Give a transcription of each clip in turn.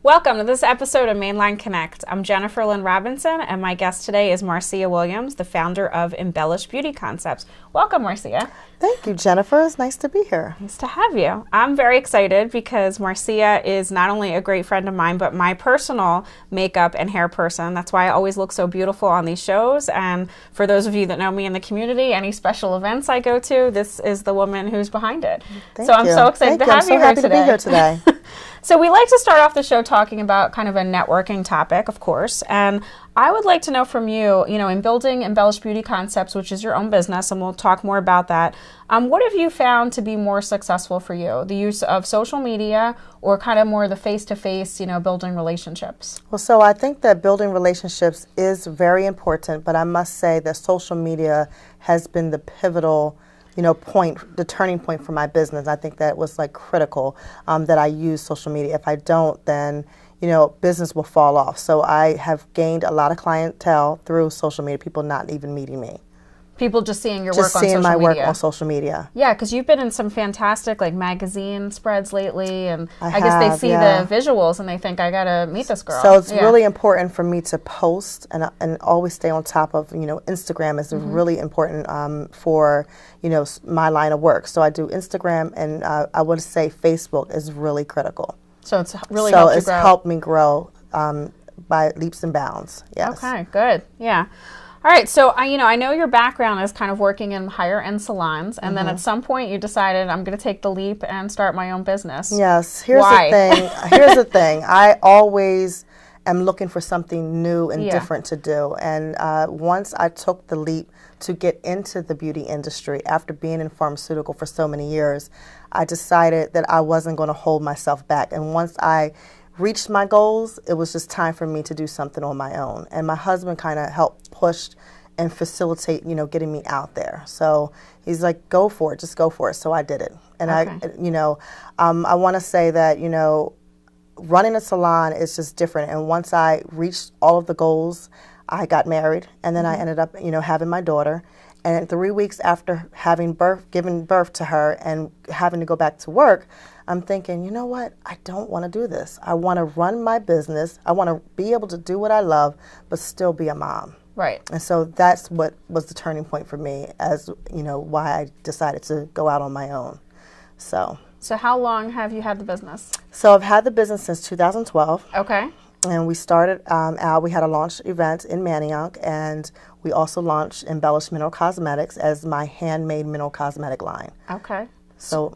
Welcome to this episode of Mainline Connect. I'm Jennifer Lynn Robinson, and my guest today is Marcia Williams, the founder of Embellish Beauty Concepts. Welcome, Marcia. Thank you, Jennifer. It's nice to be here. Nice to have you. I'm very excited because Marcia is not only a great friend of mine, but my personal makeup and hair person. That's why I always look so beautiful on these shows. And for those of you that know me in the community, any special events I go to, this is the woman who's behind it. Thank you. I'm so excited to have you here today. I'm so happy to be here today. So we like to start off the show talking about kind of a networking topic, of course, and I would like to know from you, in building Embellish Beauty Concepts, which is your own business, and we'll talk more about that, what have you found to be more successful for you? The use of social media or kind of more the face-to-face, building relationships? Well, so I think that building relationships is very important, but I must say that social media has been the pivotal the turning point for my business. I think that was critical that I use social media. If I don't, then, business will fall off. So I have gained a lot of clientele through social media, people not even meeting me. People just seeing your work on social media. Just seeing my work on social media. Yeah, because you've been in some fantastic magazine spreads lately, and I guess they see the visuals and they think, I gotta meet this girl. So it's really important for me to post and always stay on top of, Instagram is really important for, my line of work. So I do Instagram, and I would say Facebook is really critical. So it's really helped you grow. Helped me grow by leaps and bounds. Yes. Okay, good. Yeah. All right, so I know your background is kind of working in higher end salons, and then at some point you decided I'm going to take the leap and start my own business. Yes. Here's the thing. I always am looking for something new and different to do, and once I took the leap to get into the beauty industry after being in pharmaceutical for so many years, I decided that I wasn't going to hold myself back, and once I reached my goals, it was just time for me to do something on my own. And my husband kind of helped push and facilitate, getting me out there. So he's like, go for it, just go for it. So I did it. And I want to say that, running a salon is just different. And once I reached all of the goals, I got married, and then I ended up, having my daughter. And 3 weeks after giving birth to her and having to go back to work, I'm thinking, you know what? I don't want to do this. I want to run my business. I want to be able to do what I love, but still be a mom. Right. And so that's what was the turning point for me as, why I decided to go out on my own. So how long have you had the business? So I've had the business since 2012. Okay. And we started out, we had a launch event in Manayunk, and we also launched Embellish Mineral Cosmetics as my handmade mineral cosmetic line. Okay. So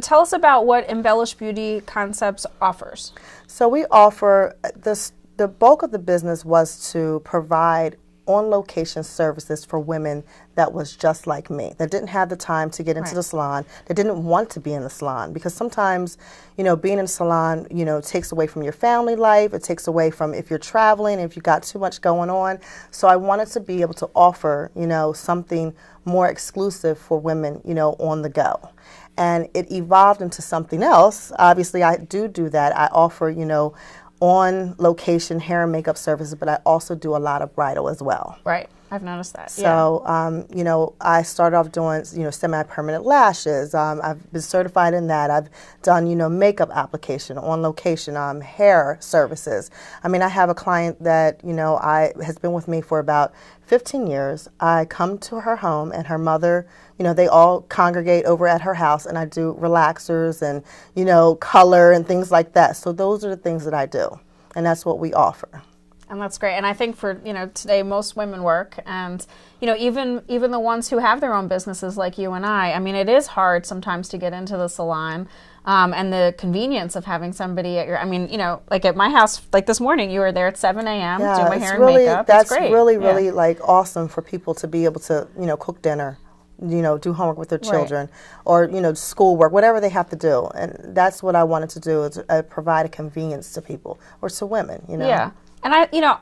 tell us about what Embellish Beauty Concepts offers. So we offer, the bulk of the business was to provide on-location services for women that was just like me, that didn't have the time to get into the salon, that didn't want to be in the salon. Because sometimes, being in a salon, takes away from your family life, it takes away from if you're traveling, if you got too much going on. So I wanted to be able to offer, something more exclusive for women, on the go. And it evolved into something else. Obviously, I do that. I offer, on location hair and makeup services, but I also do a lot of bridal as well. Right. I've noticed that. So, I started off doing, semi-permanent lashes. I've been certified in that. I've done, makeup application, on location, hair services. I mean, I have a client that, has been with me for about 15 years. I come to her home, and her mother, they all congregate over at her house, and I do relaxers and, color and things like that. So those are the things that I do, and that's what we offer. And that's great. And I think for, today most women work, and, even the ones who have their own businesses like you and I mean, it is hard sometimes to get into the salon. And the convenience of having somebody at your, like at my house, like this morning, you were there at 7 a.m. doing my hair and makeup. That's great. really awesome for people to be able to, cook dinner, do homework with their children, or, schoolwork, whatever they have to do. And that's what I wanted to do, is provide a convenience to people, or to women, Yeah. And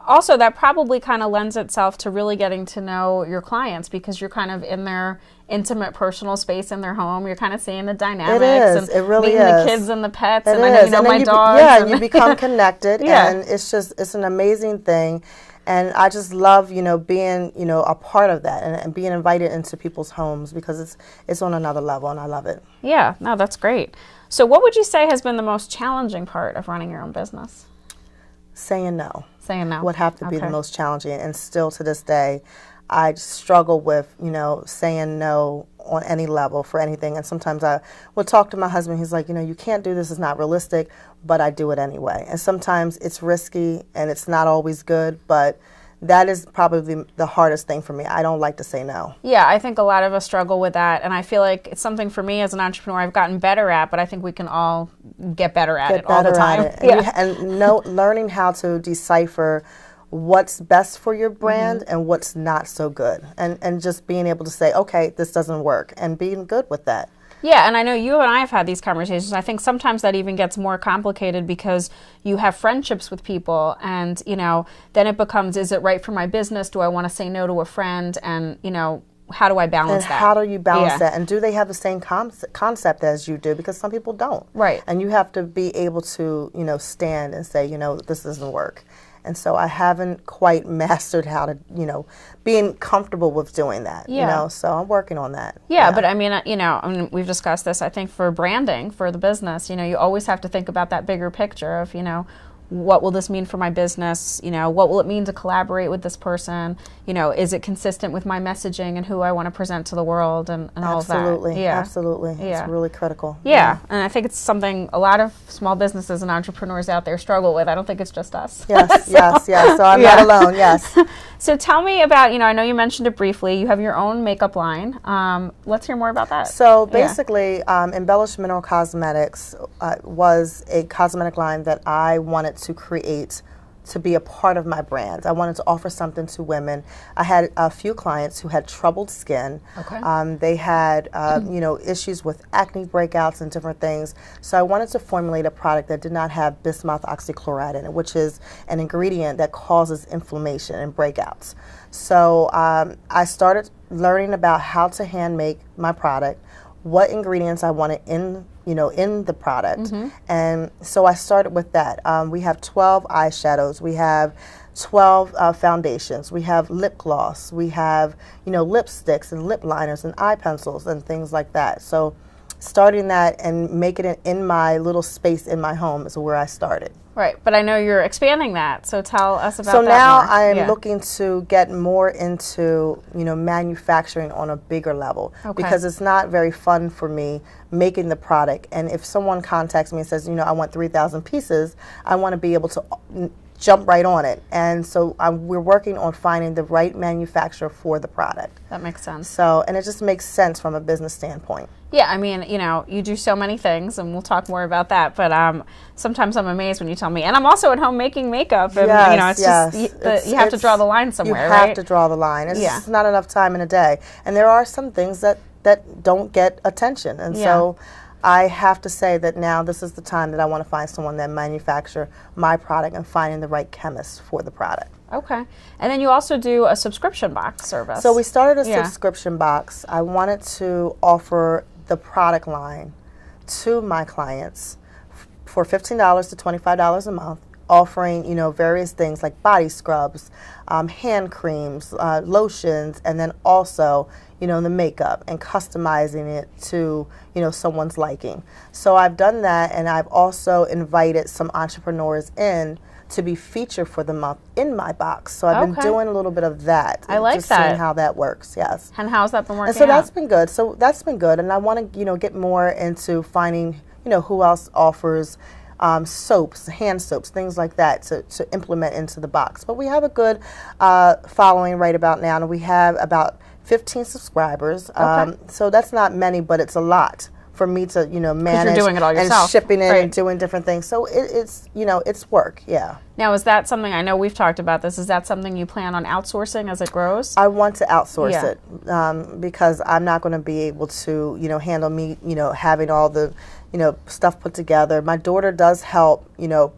also that probably kind of lends itself to really getting to know your clients, because you're kind of in their intimate personal space in their home. You're kind of seeing the dynamics. It is. It really meeting is. the kids and the pets. It and is. I know my dogs. And you become connected. And it's an amazing thing. And I just love, being, a part of that, and being invited into people's homes, because it's on another level, and I love it. Yeah, no, that's great. So what would you say has been the most challenging part of running your own business? Saying no. Saying no. Would have to be the most challenging. And still to this day, I struggle with, saying no on any level for anything. And sometimes I would talk to my husband. He's like, you can't do this. It's not realistic. But I do it anyway. And sometimes it's risky and it's not always good. But that is probably the hardest thing for me. I don't like to say no. Yeah, I think a lot of us struggle with that. And I feel like it's something for me as an entrepreneur I've gotten better at, but I think we can all get better at it all the time. And learning how to decipher what's best for your brand and what's not so good. And just being able to say, okay, this doesn't work, and being good with that. Yeah, and I know you and I have had these conversations. I think sometimes that even gets more complicated because you have friendships with people and, then it becomes, is it right for my business? Do I want to say no to a friend? And, how do I balance that? How do you balance that? And do they have the same concept as you do? Because some people don't. Right. And you have to be able to, stand and say, this doesn't work. And so I haven't quite mastered how to, being comfortable with doing that, so I'm working on that. Yeah, but I mean, we've discussed this, I think for branding, for the business, you always have to think about that bigger picture of, what will this mean for my business? What will it mean to collaborate with this person? Is it consistent with my messaging and who I want to present to the world and all of that? Absolutely. It's really critical. Yeah, and I think it's something a lot of small businesses and entrepreneurs out there struggle with. I don't think it's just us. Yes, yes. So I'm not alone, yes. So tell me about, I know you mentioned it briefly. You have your own makeup line. Let's hear more about that. So basically, Embellish Mineral Cosmetics was a cosmetic line that I wanted to create to be a part of my brand. I wanted to offer something to women. I had a few clients who had troubled skin. Okay. They had, issues with acne breakouts and different things. So I wanted to formulate a product that did not have bismuth oxychloride in it, which is an ingredient that causes inflammation and breakouts. So I started learning about how to hand make my product, what ingredients I wanted in the product. And so I started with that. We have 12 eyeshadows. We have 12 foundations. We have lip gloss. We have, lipsticks and lip liners and eye pencils and things like that. So starting that and making it in my little space in my home is where I started. Right, but I know you're expanding that, so tell us about that. So now more. I am looking to get more into, manufacturing on a bigger level, because it's not very fun for me making the product. And if someone contacts me and says, I want 3,000 pieces, I want to be able to jump right on it. And so we're working on finding the right manufacturer for the product. That makes sense. So, and it just makes sense from a business standpoint. Yeah, I mean, you do so many things, and we'll talk more about that, but sometimes I'm amazed when you tell me. And I'm also at home making makeup, and, you have to draw the line somewhere, right? You have to draw the line. It's just not enough time in a day. And there are some things that don't get attention. And so I have to say that now this is the time that I want to find someone that manufacture my product and finding the right chemist for the product. Okay. And then you also do a subscription box service. So we started a subscription box. I wanted to offer the product line to my clients for $15 to $25 a month, offering, various things like body scrubs, hand creams, lotions, and then also, the makeup and customizing it to, someone's liking. So I've done that, and I've also invited some entrepreneurs in to be featured for the month in my box. So I've been doing a little bit of that. I like just that. Seeing how that works, yes. And how's that been working And so that's been good. So that's been good. And I want to, get more into finding, who else offers soaps, hand soaps, things like that to implement into the box. But we have a good following right about now. And we have about 15 subscribers. So that's not many, but it's a lot for me to, manage, you're doing it all yourself, and shipping it and doing different things. So it's, it's work, yeah. Now, is that something, I know we've talked about this, is that something you plan on outsourcing as it grows? I want to outsource it because I'm not going to be able to, handle me, having all the, stuff put together. My daughter does help,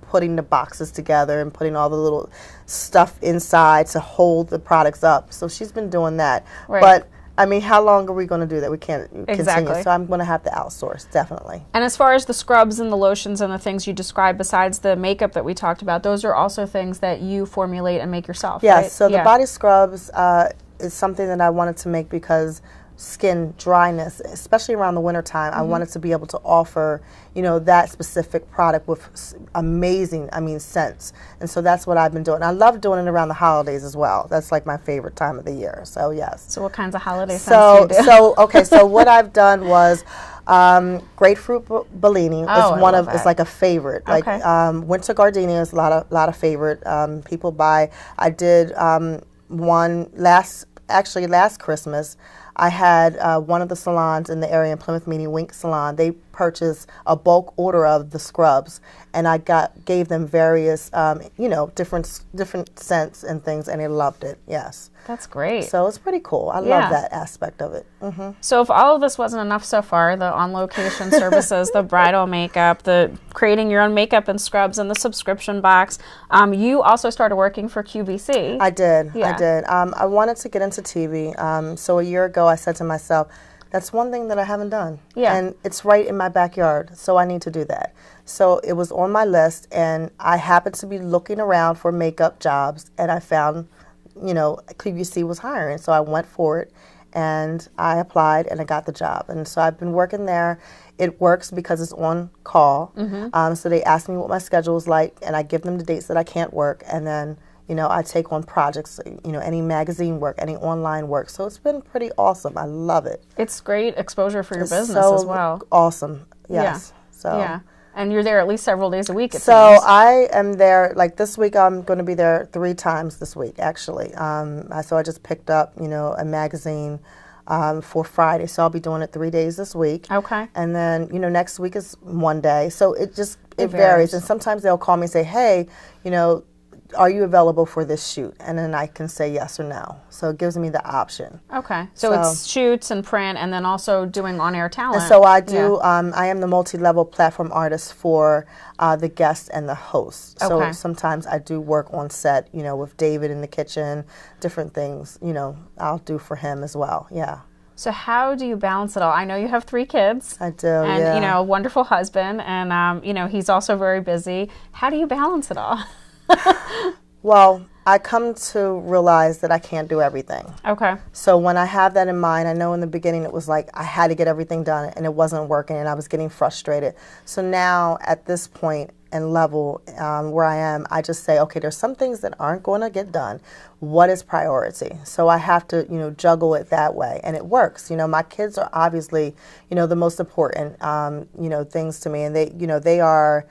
putting the boxes together and putting all the little stuff inside to hold the products up. So she's been doing that. Right. But I mean, how long are we going to do that? We can't Exactly. continue. So I'm going to have to outsource, definitely. And as far as the scrubs and the lotions and the things you described besides the makeup that we talked about, those are also things that you formulate and make yourself, yes, right? So the body scrubs is something that I wanted to make because skin dryness, especially around the winter time. I wanted to be able to offer, you know, that specific product with amazing, scents. And so that's what I've been doing. I love doing it around the holidays as well. That's like my favorite time of the year. So yes. So what kinds of holiday scents do you do? So what I've done was grapefruit Bellini is one of it's like a favorite. Okay. Like winter gardenia is a lot of favorite people buy. I did one last Christmas. I had one of the salons in the area in Plymouth Meeting, Wink Salon. They purchased a bulk order of the scrubs, and I gave them various, different scents and things, and they loved it. Yes. That's great. So it's pretty cool. I love that aspect of it. So if all of this wasn't enough so far, the on-location services, the bridal makeup, the creating your own makeup and scrubs, and the subscription box, you also started working for QVC. I did. Yeah. I did. I wanted to get into TV. So a year ago, I said to myself, that's one thing that I haven't done. Yeah. And it's right in my backyard, so I need to do that. So it was on my list, and I happened to be looking around for makeup jobs, and I found, QVC was hiring. So I went for it, and I applied, and I got the job. And so I've been working there. It works because it's on call. So they ask me what my schedule is like, and I give them the dates that I can't work, and then I take on projects, any magazine work, any online work. So it's been pretty awesome. I love it. It's great exposure for your business as well. Awesome. Yes. Yeah. So. Yeah. And you're there at least several days a week, it So seems. I am there, like this week I'm going to be there 3 times this week, actually. So I just picked up, a magazine for Friday. So I'll be doing it 3 days this week. Okay. And then, next week is 1 day. So it varies. And sometimes they'll call me and say, hey, are you available for this shoot? And then I can say yes or no. So it gives me the option. Okay. So it's shoots and print, and then also doing on-air talent. And so I do, I am the multi-level platform artist for the guests and the host. So sometimes I do work on set, with David in the kitchen, different things, I'll do for him as well. Yeah. So how do you balance it all? I know you have 3 kids. I do, and, a wonderful husband, and, he's also very busy. How do you balance it all? Well, I come to realize that I can't do everything. Okay. So when I have that in mind, I know in the beginning it was like I had to get everything done and it wasn't working and I was getting frustrated. So now at this point and level where I am, I just say, okay, there's some things that aren't going to get done. What is priority? So I have to, juggle it that way, and it works. My kids are obviously, the most important, things to me, and they are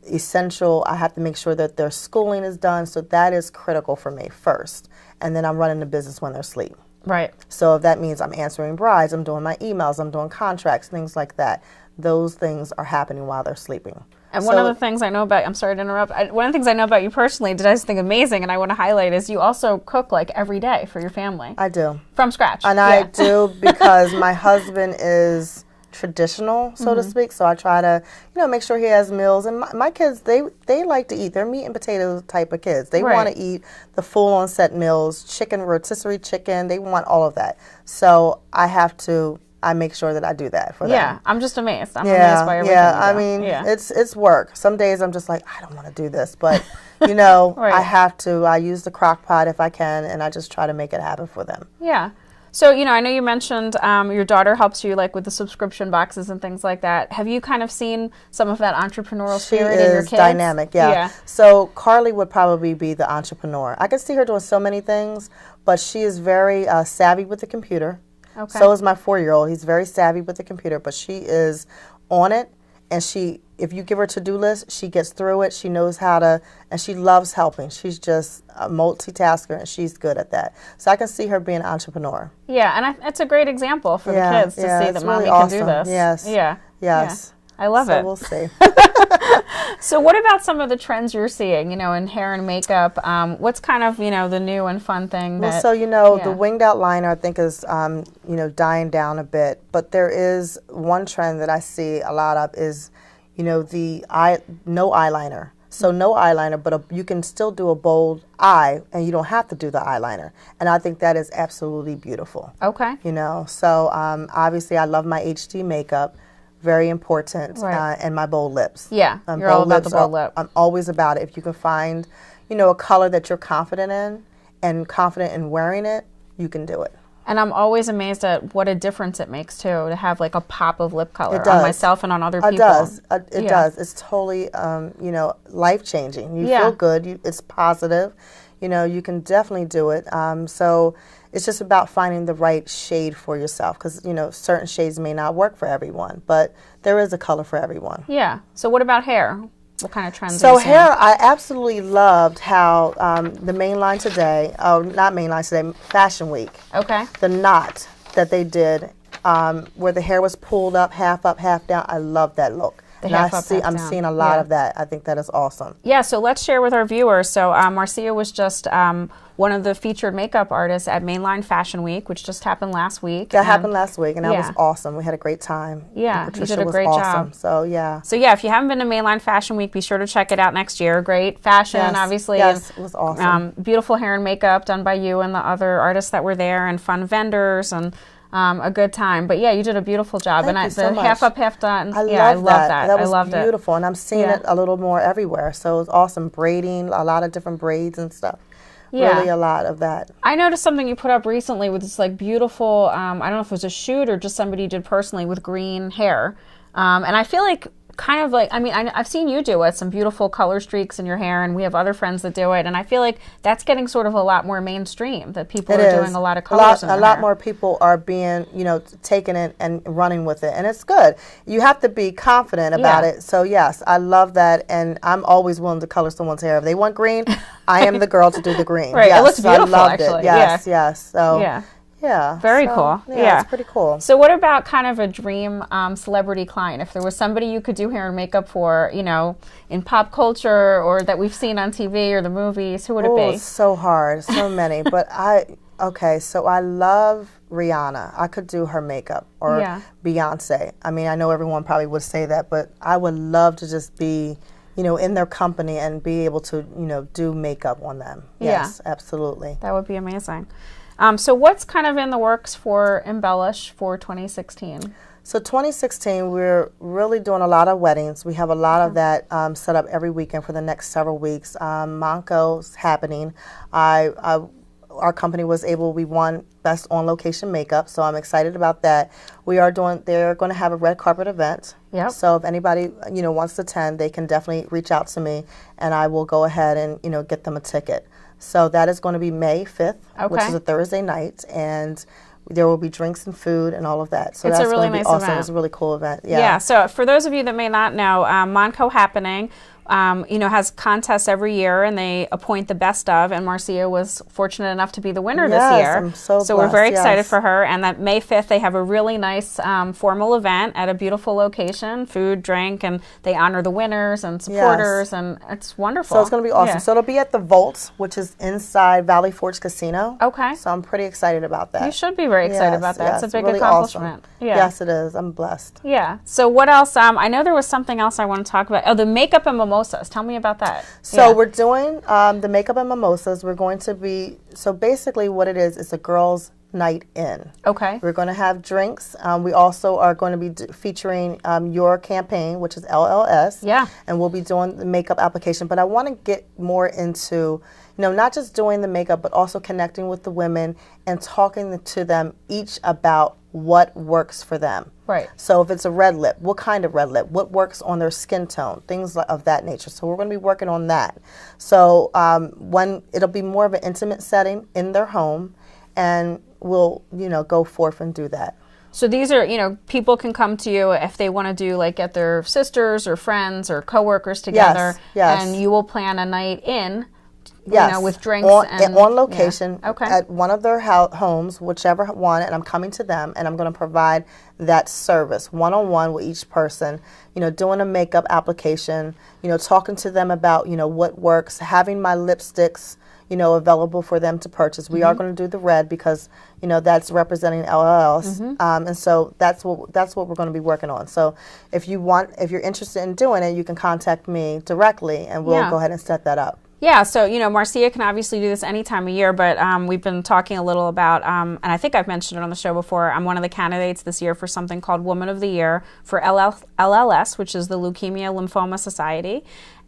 essential. I have to make sure that their schooling is done, so that is critical for me first. And then I'm running the business when they're asleep. Right. So if that means I'm answering brides, I'm doing my emails, I'm doing contracts, things like that. Those things are happening while they're sleeping. And one of the things I know about, I'm sorry to interrupt, one of the things I know about you personally that I just think amazing and I want to highlight is you also cook like every day for your family. I do. From scratch. And I do because my husband is traditional, so to speak, so I try to, make sure he has meals. And my kids, they like to eat. They're meat and potatoes type of kids. They want to eat the full-on set meals, chicken, rotisserie chicken. They want all of that. So I make sure that I do that for them. Yeah, I'm just amazed. I'm amazed by everything you do. It's work. Some days I'm just like, I don't want to do this, but, I have to. I use the crock pot if I can, and I just try to make it happen for them. Yeah. So, I know you mentioned your daughter helps you like with the subscription boxes and things like that. Have you kind of seen some of that entrepreneurial spirit in your kids? She is dynamic, yeah. So Carly would probably be the entrepreneur. I can see her doing so many things, but she is very savvy with the computer. Okay. So is my 4-year-old. He's very savvy with the computer, but she is on it, and if you give her a to-do list, she gets through it. She knows how to, and she loves helping. She's just a multitasker, and she's good at that. So I can see her being an entrepreneur. Yeah, and it's a great example for the kids to see that Mommy really can do this. Yes. Yeah. Yes. Yeah. I love it. So we'll see. So what about some of the trends you're seeing, in hair and makeup? What's kind of, the new and fun thing that... Well, the winged out liner I think is, dying down a bit. But there is one trend that I see a lot of is, no eyeliner. So no eyeliner, but you can still do a bold eye, and you don't have to do the eyeliner. And I think that is absolutely beautiful. Okay. So obviously I love my HD makeup. Very important, and my bold lips. Yeah, you're all about the bold lip. I'm always about it. If you can find, a color that you're confident in and confident in wearing it, you can do it. And I'm always amazed at what a difference it makes too to have like a pop of lip color It on does. myself and on other people. It does. It Yeah. does. It's totally, you know, life changing. You Yeah. feel good. It's positive. You know, you can definitely do it. So it's just about finding the right shade for yourself, because, you know, certain shades may not work for everyone, but there is a color for everyone. Yeah. So what about hair? What kind of trends are So you seeing? hair, I absolutely loved how the Mainline Today, not Mainline Today, Fashion Week, Okay. the knot that they did, where the hair was pulled up, half down. I love that look. The And half up, half I'm down. seeing a lot Yeah. of that. I think that is awesome. Yeah, so let's share with our viewers. So Marcia was just one of the featured makeup artists at Mainline Fashion Week, which just happened last week. That happened last week, and that was yeah. awesome. We had a great time. Yeah, And you Patricia did a was great awesome. job. So yeah. So yeah, if you haven't been to Mainline Fashion Week, be sure to check it out next year. Great fashion, Yes, obviously. yes, and, it was awesome. Beautiful hair and makeup done by you and the other artists that were there, and fun vendors, and a good time. But yeah, you did a beautiful job. Thank and you so the much. half up, half done. I yeah, love I love that. that. was I loved beautiful, and I'm seeing Yeah. it a little more everywhere. So it's awesome. Braiding, a lot of different braids and stuff. Yeah. Really a lot of that. I noticed something you put up recently with this like beautiful, I don't know if it was a shoot or just somebody did personally with green hair. And I feel like kind of like, I mean, I've seen you do it, some beautiful color streaks in your hair, and we have other friends that do it. And I feel like that's getting sort of a lot more mainstream, that people are doing a lot of colors in their A lot hair. more people are being, you know, taking it and running with it. And it's good. You have to be confident about Yeah. it. So yes, I love that. And I'm always willing to color someone's hair. If they want green, I am the girl to do the green. Right, it Yes, looks beautiful, I loved actually. it. Yes, yes. So Yeah. yeah. Very So, cool. Yeah, Yeah. it's pretty cool. So what about kind of a dream celebrity client? If there was somebody you could do hair and makeup for, you know, in pop culture or that we've seen on TV or the movies, who would it Oh, be? it's so hard. So many. But okay, so I love Rihanna. I could do her makeup, or Yeah. Beyonce. I mean, I know everyone probably would say that, but I would love to just be, you know, in their company and be able to, you know, do makeup on them. Yes, absolutely. That would be amazing. So what's kind of in the works for Embellish for 2016? So 2016, we're really doing a lot of weddings. We have a lot of that set up every weekend for the next several weeks. Monco's happening. Our company was able, we won Best On Location Makeup, so I'm excited about that. They're going to have a red carpet event. Yep. So if anybody, you know, wants to attend, they can definitely reach out to me, and I will go ahead and, you know, get them a ticket. So that is going to be May 5th, which Okay. is a Thursday night, and there will be drinks and food and all of that. So It's a that's really going to be nice awesome. event. It's a really cool event. Yeah. So for those of you that may not know, Monco Happening, you know, has contests every year, and they appoint the best of. And Marcia was fortunate enough to be the winner this Yes, year. I'm so we're blessed, very excited yes. for her. And that May 5th, they have a really nice formal event at a beautiful location, food, drink, and they honor the winners and supporters, and it's wonderful. So it's going to be awesome. Yeah. So it'll be at the Vault, which is inside Valley Forge Casino. Okay. So I'm pretty excited about that. You should be very excited about that. Yes, It's a big really accomplishment. Awesome. Yeah. Yes, it is. I'm blessed. Yeah. So what else? I know there was something else I want to talk about. Oh, the makeup and mimosas. Tell me about that. So Yeah. we're doing the makeup and mimosas. We're going to be, so basically what it is, it's a girls' night in. Okay. We're going to have drinks. We also are going to be featuring your campaign, which is LLS. Yeah. And we'll be doing the makeup application. But I want to get more into, you know, not just doing the makeup, but also connecting with the women and talking to them each about what works for them. Right. So if it's a red lip, what kind of red lip? What works on their skin tone? Things of that nature. So we're going to be working on that. So when it'll be more of an intimate setting in their home, and we'll, you know, go forth and do that. So these are, you know, people can come to you if they want to do, like, get their sisters or friends or coworkers together. Yes. And you will plan a night in, Yes. you know, with drinks on location, yeah. Okay. at one of their homes, whichever one, and I'm coming to them, and I'm going to provide that service one-on-one with each person, you know, doing a makeup application, you know, talking to them about, you know, what works, having my lipsticks, you know, available for them to purchase. We are going to do the red because, you know, that's representing LLS, and so that's what we're going to be working on. So if you're interested in doing it, you can contact me directly, and we'll go ahead and set that up. Yeah, so, you know, Marcia can obviously do this any time of year, but we've been talking a little about, and I think I've mentioned it on the show before, I'm one of the candidates this year for something called Woman of the Year for LLS, which is the Leukemia Lymphoma Society.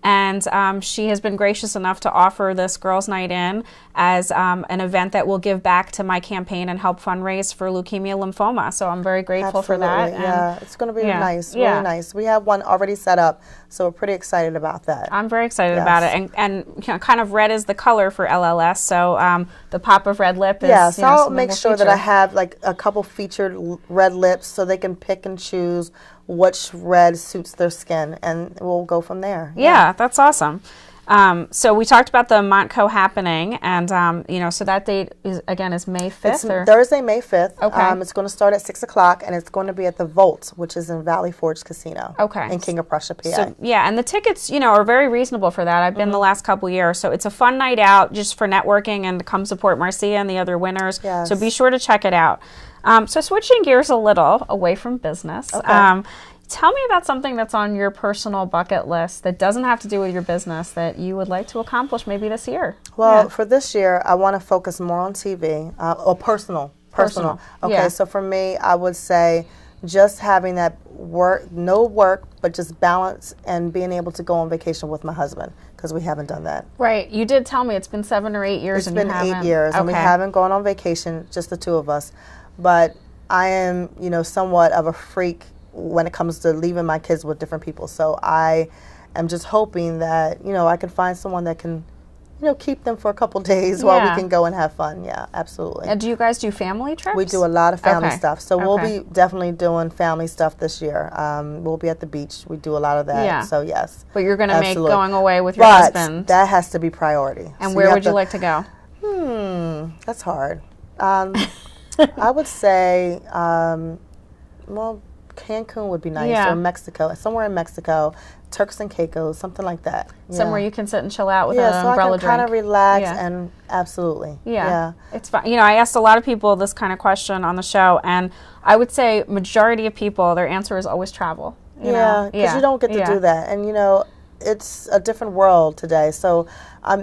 and she has been gracious enough to offer this Girls Night In as an event that will give back to my campaign and help fundraise for leukemia lymphoma. So I'm very grateful for that. Yeah, it's going to be nice, really nice. We have one already set up, so we're pretty excited about that. I'm very excited about it, and you know, kind of red is the color for LLS, so the pop of red lip is so I'll make sure that I have like a couple featured red lips so they can pick and choose which red suits their skin, and we'll go from there. Yeah, that's awesome. So we talked about the Montco happening, and you know, so that date is May 5th. It's Thursday, May 5th. Okay. It's going to start at 6 o'clock, and it's going to be at the Vault, which is in Valley Forge Casino. Okay. In King of Prussia, PA. So, yeah, and the tickets, you know, are very reasonable for that. I've been the last couple years, so it's a fun night out just for networking and to come support Marcia and the other winners. Yes. So be sure to check it out. So switching gears a little away from business. Okay. Tell me about something that's on your personal bucket list that doesn't have to do with your business that you would like to accomplish maybe this year. Well, for this year, I want to focus more on TV, or personal. Okay, so for me, I would say just having that no work, but just balance and being able to go on vacation with my husband, because we haven't done that. Right. You did tell me it's been 7 or 8 years. It's been 8 years, and we haven't gone on vacation, just the two of us. But I am, you know, somewhat of a freak when it comes to leaving my kids with different people. So I am just hoping that, you know, I can find someone that can, you know, keep them for a couple days while we can go and have fun. Yeah, absolutely. And do you guys do family trips? We do a lot of family stuff. So we'll be definitely doing family stuff this year. We'll be at the beach. We do a lot of that. Yeah. So yes. But you're going to make going away with your husband. That has to be priority. And so where would you like to go? That's hard. I would say, well, Cancun would be nice, or Mexico, somewhere in Mexico, Turks and Caicos, something like that. Somewhere you can sit and chill out with an umbrella drink. So I can kind of relax and absolutely. Yeah, it's fun. You know, I asked a lot of people this kind of question on the show, and I would say majority of people, their answer is always travel. Because you don't get to do that, and you know, it's a different world today. So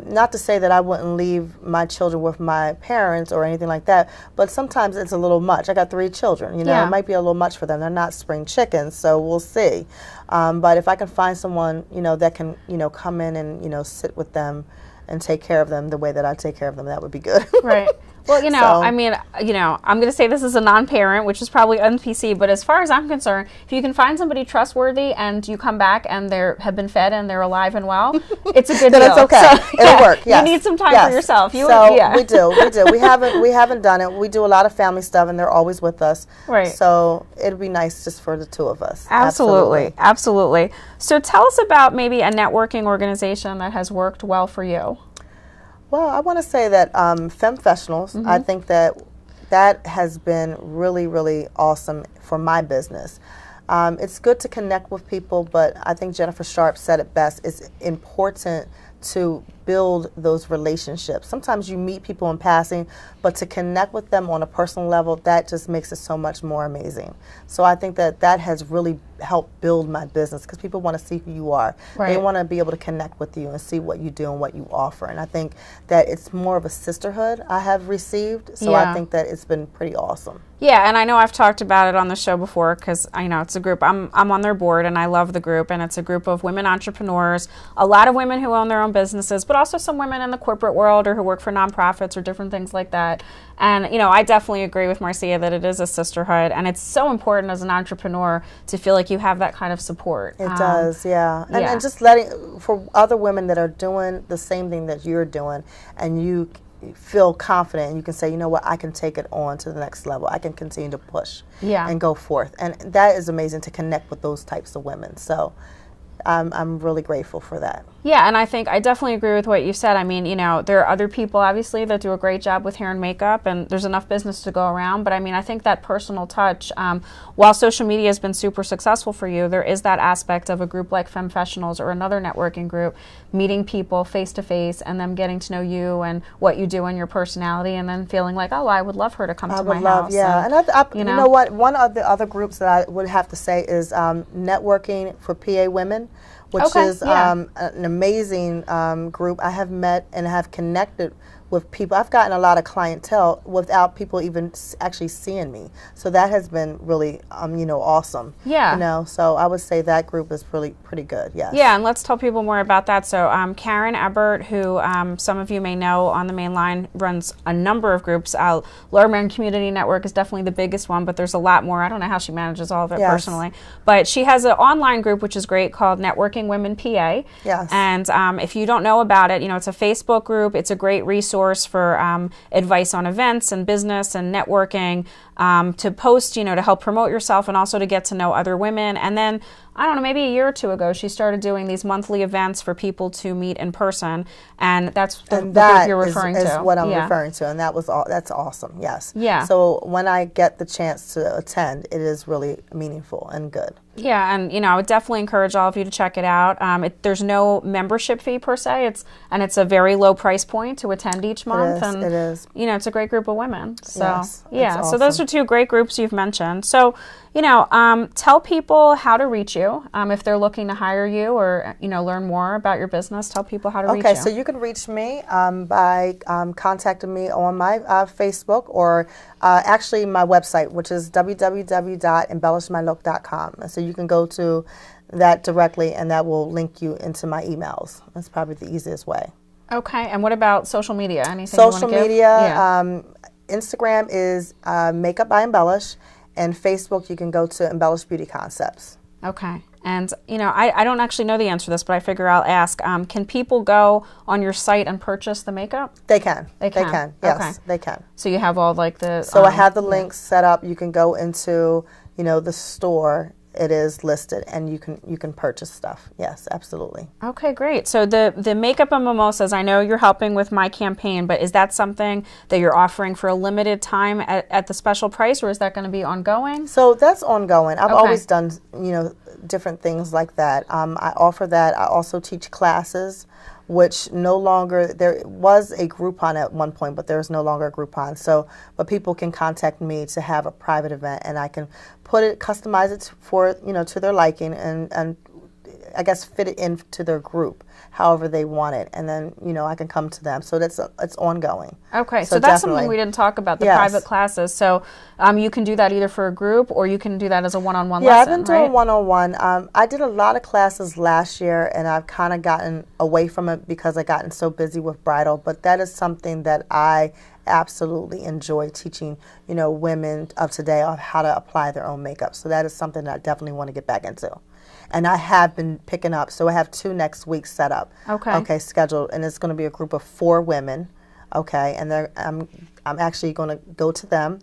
not to say that I wouldn't leave my children with my parents or anything like that, but sometimes it's a little much. I got 3 children, you know, it might be a little much for them. They're not spring chickens, so we'll see. But if I can find someone, you know, that can, you know, come in and, you know, sit with them and take care of them the way that I take care of them, that would be good. Right. Well, you know, I mean, you know, I'm going to say this as a non-parent, which is probably un-PC, but as far as I'm concerned, if you can find somebody trustworthy and you come back and they have been fed and they're alive and well, it's a good deal. That's okay. So, it'll work. Yes. You need some time for yourself. We do. We haven't done it. We do a lot of family stuff, and they're always with us. Right. So it'd be nice just for the two of us. Absolutely. So tell us about maybe a networking organization that has worked well for you. Well, I want to say that Femfessionals, I think that has been really, really awesome for my business. It's good to connect with people, but I think Jennifer Sharp said it best. It's important to build those relationships. Sometimes you meet people in passing, but to connect with them on a personal level, that just makes it so much more amazing. So I think that has really helped build my business, because people want to see who you are. Right. They want to be able to connect with you and see what you do and what you offer. And I think that it's more of a sisterhood I have received. So I think that it's been pretty awesome. Yeah, and I know I've talked about it on the show before, because I know it's a group. I'm on their board, and I love the group, and it's a group of women entrepreneurs, a lot of women who own their own businesses, but also some women in the corporate world or who work for nonprofits or different things like that. And, you know, I definitely agree with Marcia that it is a sisterhood, and it's so important as an entrepreneur to feel like you have that kind of support. It does, and just for other women that are doing the same thing that you're doing, and you feel confident and you can say, you know what, I can take it on to the next level. I can continue to push and go forth. And that is amazing to connect with those types of women. So I'm really grateful for that. Yeah, and I think I definitely agree with what you said. I mean, you know, there are other people, obviously, that do a great job with hair and makeup, and there's enough business to go around. But, I mean, I think that personal touch, while social media has been super successful for you, there is that aspect of a group like Femfessionals or another networking group, meeting people face-to-face and them getting to know you and what you do and your personality, and then feeling like, oh, I would love her to come to my house. Yeah, and you know what, one of the other groups that I would have to say is Networking for PA Women, which is an amazing group. I have met and have connected with people. I've gotten a lot of clientele without people even actually seeing me. So that has been really, awesome. Yeah. So I would say that group is really pretty good. Yes. Yeah, and let's tell people more about that. So Karen Ebert, who some of you may know on the main line, runs a number of groups. Lower Merion Community Network is definitely the biggest one, but there's a lot more. I don't know how she manages all of it personally. But she has an online group, which is great, called Networking Women PA. Yes. And if you don't know about it, it's a Facebook group. It's a great resource for advice on events and business and networking, to post, to help promote yourself and also to get to know other women. And then, I don't know, maybe a year or two ago, she started doing these monthly events for people to meet in person. And that's the group you're referring to. Is what I'm referring to. And that's awesome. Yes. Yeah. So when I get the chance to attend, it is really meaningful and good. Yeah, and I would definitely encourage all of you to check it out. There's no membership fee per se. It's a very low price point to attend each month. It is. It's a great group of women. So yes, yeah, awesome. So those are two great groups you've mentioned. So tell people how to reach you if they're looking to hire you or learn more about your business. Tell people how to reach you. Okay, so you can reach me by contacting me on my Facebook or actually my website, which is www.embellishmylook.com. So you can go to that directly, and that will link you into my emails. That's probably the easiest way. Okay, and what about social media? Anything social you want to media? Yeah. Instagram is Makeup by Embellish, and Facebook you can go to Embellish Beauty Concepts. Okay. And, I don't actually know the answer to this, but I figure I'll ask. Can people go on your site and purchase the makeup? They can. They can. Yes, okay. They can. So you have all the... So I have the links set up. You can go into, the store. It is listed, and you can purchase stuff. Yes, absolutely. Okay, great. So the makeup and mimosas, I know you're helping with my campaign, but is that something that you're offering for a limited time at the special price, or is that going to be ongoing? So that's ongoing. I've always done, different things like that. I offer that. I also teach classes, which no longer, there was a Groupon at one point, but there's no longer a Groupon. So, but people can contact me to have a private event, and I can customize it for, to their liking, and I guess fit it into their group, however they want it, and then I can come to them. So it's ongoing. Okay, so that's something we didn't talk about, the private classes. So you can do that either for a group, or you can do that as a one-on-one lesson. Yeah, I've been doing one-on-one. I did a lot of classes last year, and I've kind of gotten away from it because I've gotten so busy with bridal. But that is something that I absolutely enjoy teaching, women of today on how to apply their own makeup. So that is something that I definitely want to get back into. And I have been picking up, so I have 2 next week set up. Okay, scheduled, and it's going to be a group of 4 women. Okay, and I'm actually going to go to them,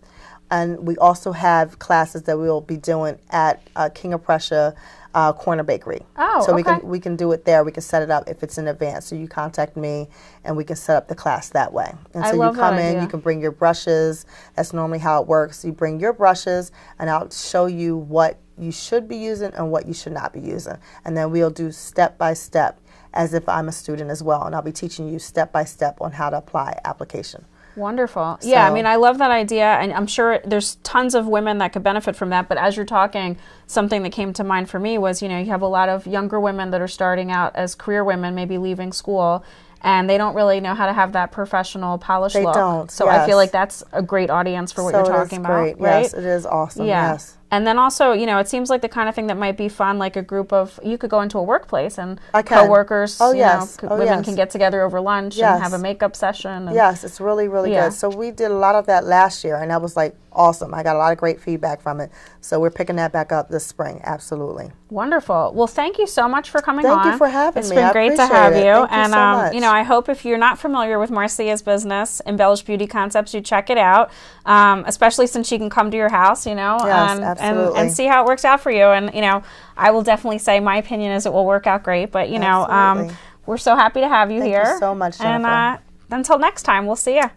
and we also have classes that we'll be doing at King of Prussia Corner Bakery. Oh, so okay. we can do it there. We can set it up if it's in advance. So you contact me, and we can set up the class that way. And so you come in, you can bring your brushes. That's normally how it works. You bring your brushes, and I'll show you what you should be using and what you should not be using. And then we'll do step by step as if I'm a student as well. And I'll be teaching you step by step on how to apply application. Wonderful. Yeah, I mean, I love that idea, and I'm sure there's tons of women that could benefit from that. But as you're talking, something that came to mind for me was, you have a lot of younger women that are starting out as career women, maybe leaving school, and they don't really know how to have that professional polished look. They don't. So I feel like that's a great audience for what you're talking about. Great. Right? Yes, it is awesome. Yeah. Yes. And then also, it seems like the kind of thing that might be fun, like a group of, you could go into a workplace and coworkers, women can get together over lunch and have a makeup session. And yes, it's really, really good. So we did a lot of that last year, and that was like awesome. I got a lot of great feedback from it. So we're picking that back up this spring. Absolutely. Wonderful. Well, thank you so much for coming on. Thank you for having me. It's been great to have you. Thank you so much. I hope if you're not familiar with Marcia's business, Embellish Beauty Concepts, you check it out, especially since she can come to your house, and see how it works out for you. And, I will definitely say my opinion is it will work out great. But, we're so happy to have you here. Thank you so much, Jennifer. And until next time, we'll see you.